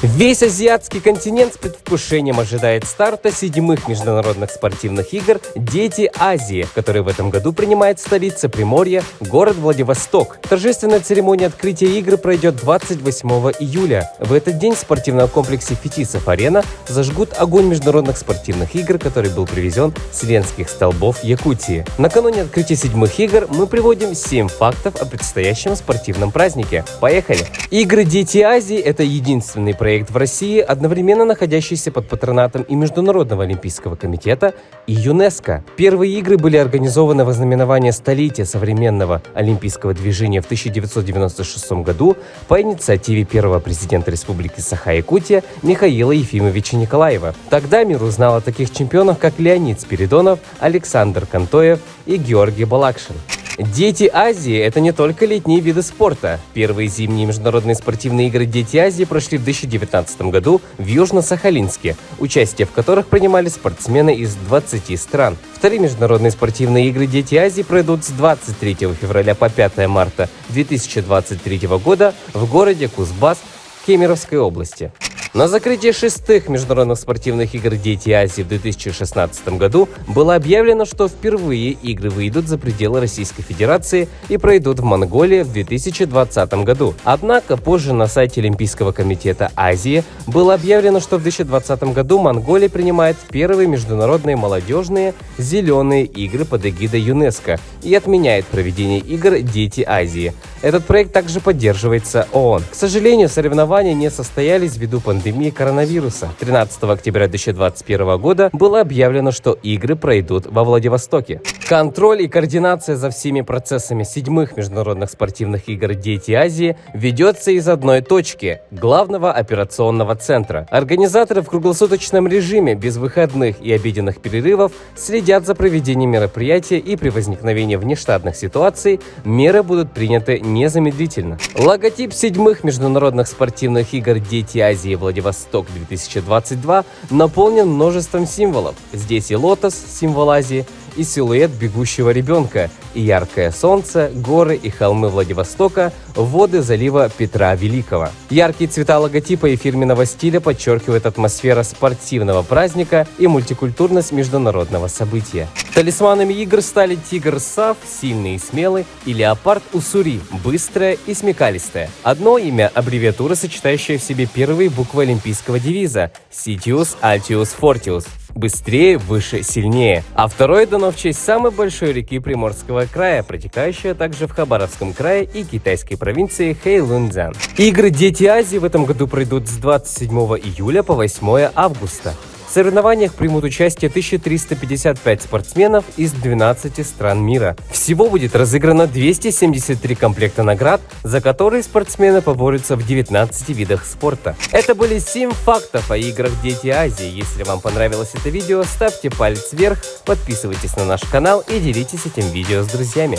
Весь азиатский континент с предвкушением ожидает старта 7-х международных спортивных игр «Дети Азии», которые в этом году принимает столица Приморья, город Владивосток. Торжественная церемония открытия игр пройдет 28 июля. В этот день в спортивном комплексе «Фетисов-Арена» зажгут огонь международных спортивных игр, который был привезен с Ленских столбов Якутии. Накануне открытия 7-х игр мы приводим 7 фактов о предстоящем спортивном празднике. Поехали! Игры «Дети Азии» — это единственный проект в России, одновременно находящийся под патронатом и Международного олимпийского комитета, и ЮНЕСКО. Первые игры были организованы во знаменование столетия современного олимпийского движения в 1996 году по инициативе первого президента Республики Саха-Якутия Михаила Ефимовича Николаева. Тогда мир узнал о таких чемпионах, как Леонид Спиридонов, Александр Кантоев и Георгий Балакшин. Дети Азии – это не только летние виды спорта. Первые зимние международные спортивные игры «Дети Азии» прошли в 2019 году в Южно-Сахалинске, участие в которых принимали спортсмены из 20 стран. Вторые международные спортивные игры «Дети Азии» пройдут с 23 февраля по 5 марта 2023 года в городе Кузбасс Кемеровской области. На закрытии 6-х международных спортивных игр «Дети Азии» в 2016 году было объявлено, что впервые игры выйдут за пределы Российской Федерации и пройдут в Монголии в 2020 году. Однако позже на сайте Олимпийского комитета Азии было объявлено, что в 2020 году Монголия принимает первые международные молодежные зеленые игры под эгидой ЮНЕСКО и отменяет проведение игр «Дети Азии». Этот проект также поддерживается ООН. К сожалению, соревнования не состоялись ввиду пандемии коронавируса. 13 октября 2021 года было объявлено, что игры пройдут во Владивостоке. Контроль и координация за всеми процессами 7-х международных спортивных игр «Дети Азии» ведется из одной точки – главного операционного центра. Организаторы в круглосуточном режиме, без выходных и обеденных перерывов, следят за проведением мероприятия, и при возникновении внештатных ситуаций меры будут приняты незамедлительно. Логотип 7-х международных спортивных игр «Дети Азии» Владивосток-2022 наполнен множеством символов. Здесь и лотос, символ Азии, и силуэт бегущего ребенка, и яркое солнце, горы и холмы Владивостока, воды залива Петра Великого. Яркие цвета логотипа и фирменного стиля подчеркивают атмосферу спортивного праздника и мультикультурность международного события. Талисманами игр стали тигр Сав, сильный и смелый, и леопард Уссури, быстрая и смекалистая. Одно имя – аббревиатура, сочетающая в себе первые буквы олимпийского девиза «Ситиус Альтиус Фортиус». Быстрее, выше, сильнее. А второе дано в честь самой большой реки Приморского края, протекающей также в Хабаровском крае и китайской провинции Хэйлунцзян. Игры «Дети Азии» в этом году пройдут с 27 июля по 8 августа. В соревнованиях примут участие 1355 спортсменов из 12 стран мира. Всего будет разыграно 273 комплекта наград, за которые спортсмены поборются в 19 видах спорта. Это были 7 фактов о играх «Дети Азии». Если вам понравилось это видео, ставьте палец вверх, подписывайтесь на наш канал и делитесь этим видео с друзьями.